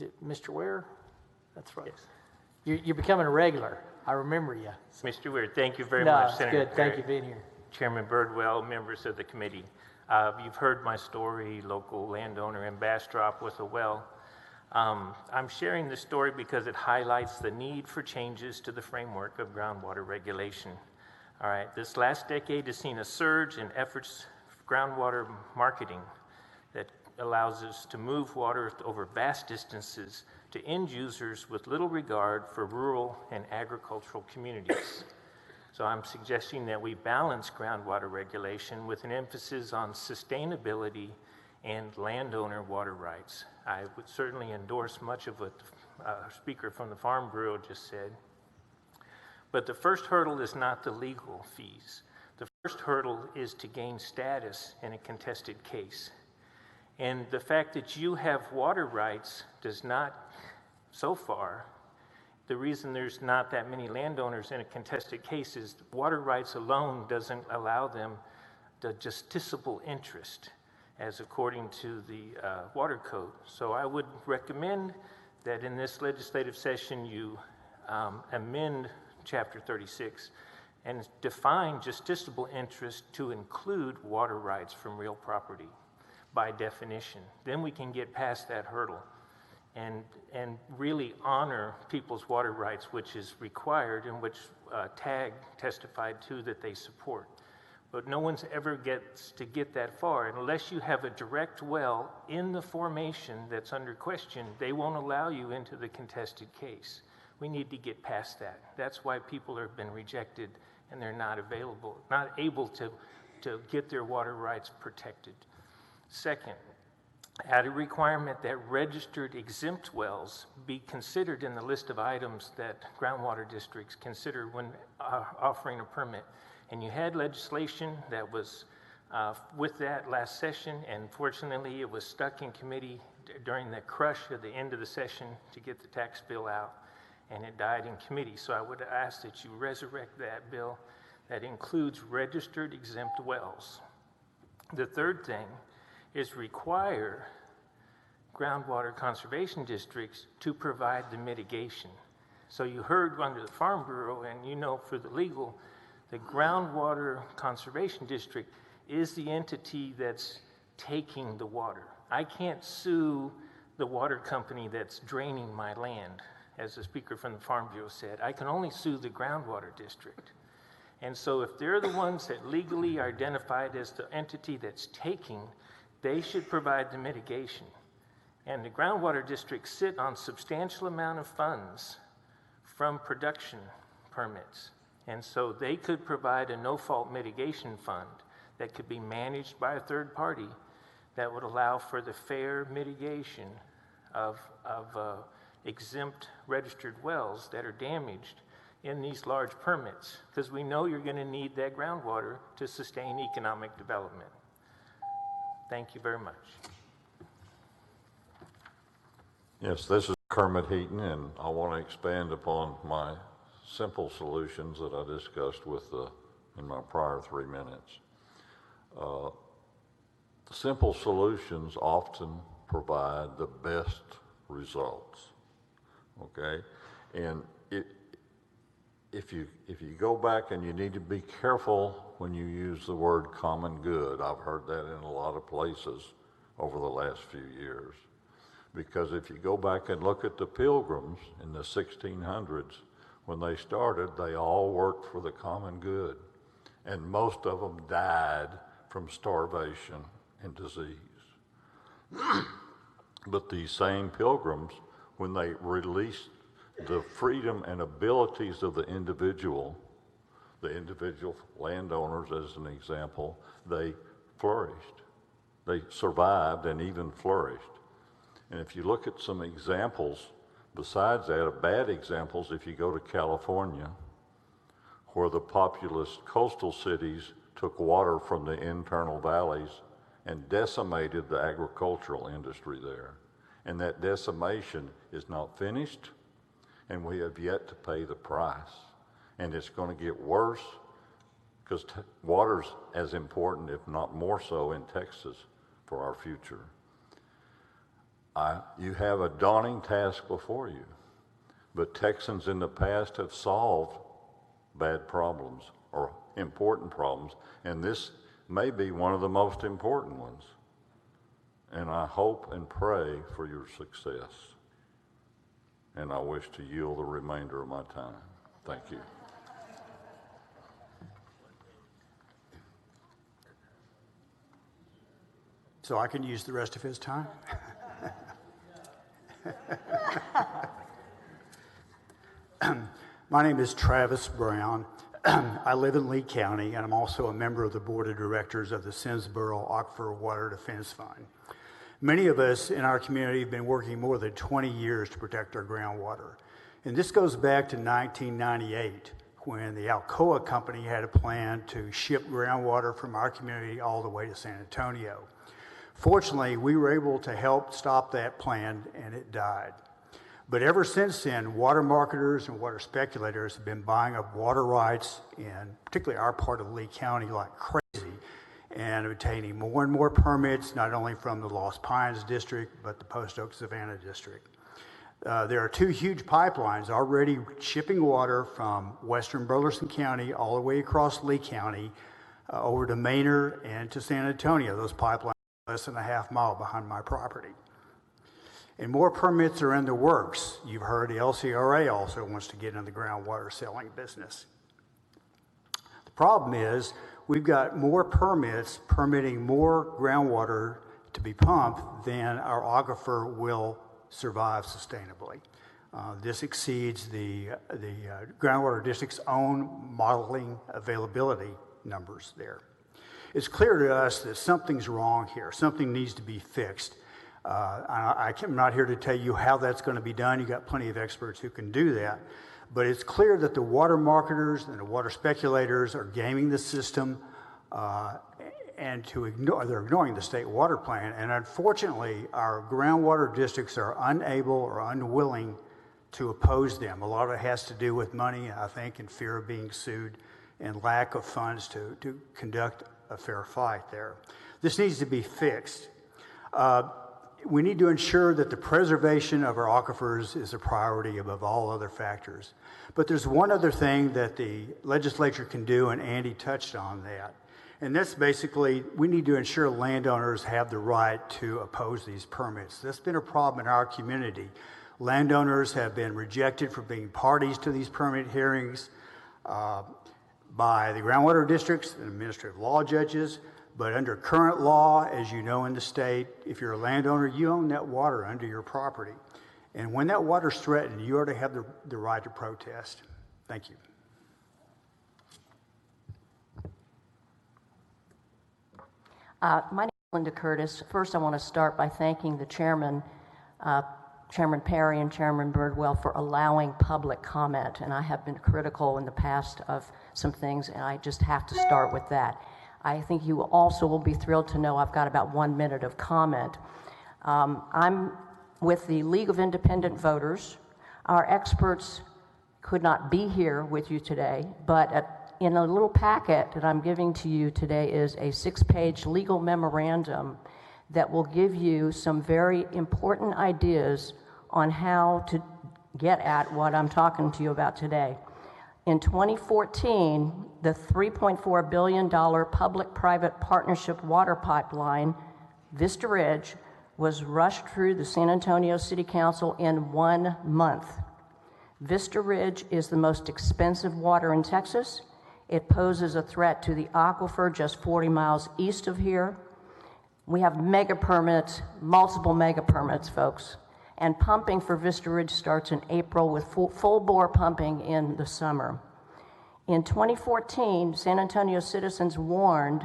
it Mr. Wier? That's right. Yes. You're becoming a regular. I remember you. So. Mr. Wier, thank you very much, Senator. No, it's good. Thank you for being here. Chairman Birdwell, members of the committee. You've heard my story, local landowner in Bastrop with a well. I'm sharing this story because it highlights the need for changes to the framework of groundwater regulation. All right, this last decade has seen a surge in efforts for groundwater marketing that allows us to move water over vast distances to end users with little regard for rural and agricultural communities. So I'm suggesting that we balance groundwater regulation with an emphasis on sustainability and landowner water rights. I would certainly endorse much of what the speaker from the Farm Bureau just said. But the first hurdle is not the legal fees. The first hurdle is to gain status in a contested case. And the fact that you have water rights does not, so far, the reason there's not that many landowners in a contested case is water rights alone doesn't allow them the justiciable interest as according to the water code. So I would recommend that in this legislative session you amend Chapter 36 and define justiciable interest to include water rights from real property by definition. Then we can get past that hurdle and really honor people's water rights, which is required and which TAG testified to that they support. But no one's ever gets to get that far. And unless you have a direct well in the formation that's under question, they won't allow you into the contested case. We need to get past that. That's why people have been rejected and they're not able to get their water rights protected. Second, add a requirement that registered exempt wells be considered in the list of items that groundwater districts consider when offering a permit. And you had legislation that was with that last session, and fortunately it was stuck in committee during the crush at the end of the session to get the tax bill out, and it died in committee. So I would ask that you resurrect that bill that includes registered exempt wells. The third thing is require groundwater conservation districts to provide the mitigation. So you heard under the Farm Bureau, and you know for the legal, the groundwater conservation district is the entity that's taking the water. I can't sue the water company that's draining my land, as the speaker from the Farm Bureau said. I can only sue the groundwater district. And so if they're the ones that legally are identified as the entity that's taking, they should provide the mitigation. And the groundwater districts sit on substantial amount of funds from production permits. And so they could provide a no-fault mitigation fund that could be managed by a third party that would allow for the fair mitigation of exempt registered wells that are damaged in these large permits, because we know you're going to need that groundwater to sustain economic development. Thank you very much. Yes, this is Kermit Heaton, and I want to expand upon my simple solutions that I discussed in my prior 3 minutes. Simple solutions often provide the best results, okay? And if you go back, and you need to be careful when you use the word common good. I've heard that in a lot of places over the last few years. Because if you go back and look at the Pilgrims in the 1600s, when they started, they all worked for the common good. And most of them died from starvation and disease. But these same Pilgrims, when they released the freedom and abilities of the individual landowners as an example, they flourished. They survived and even flourished. And if you look at some examples, besides that, bad examples, if you go to California, where the populous coastal cities took water from the internal valleys and decimated the agricultural industry there. And that decimation is not finished, and we have yet to pay the price. And it's going to get worse, because water's as important, if not more so, in Texas for our future. You have a daunting task before you, but Texans in the past have solved bad problems or important problems, and this may be one of the most important ones. And I hope and pray for your success. And I wish to yield the remainder of my time. Thank you. So I can use the rest of his time? My name is Travis Brown. I live in Lee County, and I'm also a member of the Board of Directors of the Simsboro Aquifer Water Defense Fund. Many of us in our community have been working more than 20 years to protect our groundwater. And this goes back to 1998, when the Alcoa Company had a plan to ship groundwater from our community all the way to San Antonio. Fortunately, we were able to help stop that plan, and it died. But ever since then, water marketers and water speculators have been buying up water rights in particularly our part of Lee County like crazy, and obtaining more and more permits, not only from the Lost Pines District, but the Post Oak Savannah District. There are two huge pipelines already shipping water from western Burleson County all the way across Lee County over to Manor and to San Antonio. Those pipelines are less than a half mile behind my property. And more permits are in the works. You've heard the LCRA also wants to get into the groundwater selling business. The problem is we've got more permits permitting more groundwater to be pumped than our aquifer will survive sustainably. This exceeds the groundwater district's own modeling availability numbers there. It's clear to us that something's wrong here. Something needs to be fixed. I'm not here to tell you how that's going to be done. You've got plenty of experts who can do that. But it's clear that the water marketers and the water speculators are gaming the system and they're ignoring the state water plan. And unfortunately, our groundwater districts are unable or unwilling to oppose them. A lot of it has to do with money, I think, and fear of being sued and lack of funds to conduct a fair fight there. This needs to be fixed. We need to ensure that the preservation of our aquifers is a priority above all other factors. But there's one other thing that the legislature can do, and Andy touched on that. And that's basically, we need to ensure landowners have the right to oppose these permits. That's been a problem in our community. Landowners have been rejected for being parties to these permit hearings by the groundwater districts and administrative law judges. But under current law, as you know in the state, if you're a landowner, you own that water under your property. And when that water's threatened, you ought to have the right to protest. Thank you. My name is Linda Curtis. First, I want to start by thanking the chairman, Chairman Perry and Chairman Birdwell, for allowing public comment. And I have been critical in the past of some things, and I just have to start with that. I think you also will be thrilled to know I've got about 1 minute of comment. I'm with the League of Independent Voters. Our experts could not be here with you today, but in a little packet that I'm giving to you today is a 6-page legal memorandum that will give you some very important ideas on how to get at what I'm talking to you about today. In 2014, the $3.4 billion public-private partnership water pipeline, Vista Ridge, was rushed through the San Antonio City Council in 1 month. Vista Ridge is the most expensive water in Texas. It poses a threat to the aquifer just 40 miles east of here. We have mega permits, multiple mega permits, folks. And pumping for Vista Ridge starts in April with full bore pumping in the summer. In 2014, San Antonio citizens warned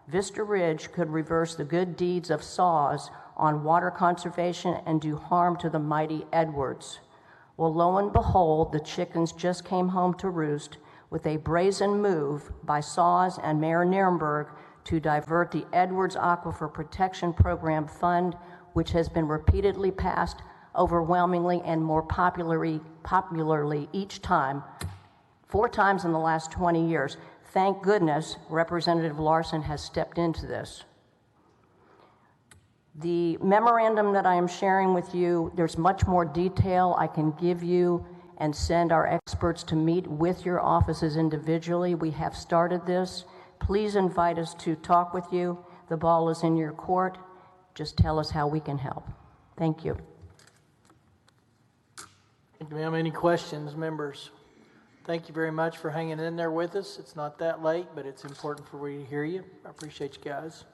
Vista Ridge could reverse the good deeds of SAWS on water conservation and do harm to the mighty Edwards. Well, lo and behold, the chickens just came home to roost with a brazen move by SAWS and Mayor Nirenberg to divert the Edwards Aquifer Protection Program fund, which has been repeatedly passed overwhelmingly and more popularly each time, 4 times in the last 20 years. Thank goodness Representative Larson has stepped into this. The memorandum that I am sharing with you, there's much more detail I can give you and send our experts to meet with your offices individually. We have started this. Please invite us to talk with you. The ball is in your court. Just tell us how we can help. Thank you. Thank you, ma'am. Any questions, members? Thank you very much for hanging in there with us. It's not that late, but it's important for we to hear you. I appreciate you guys.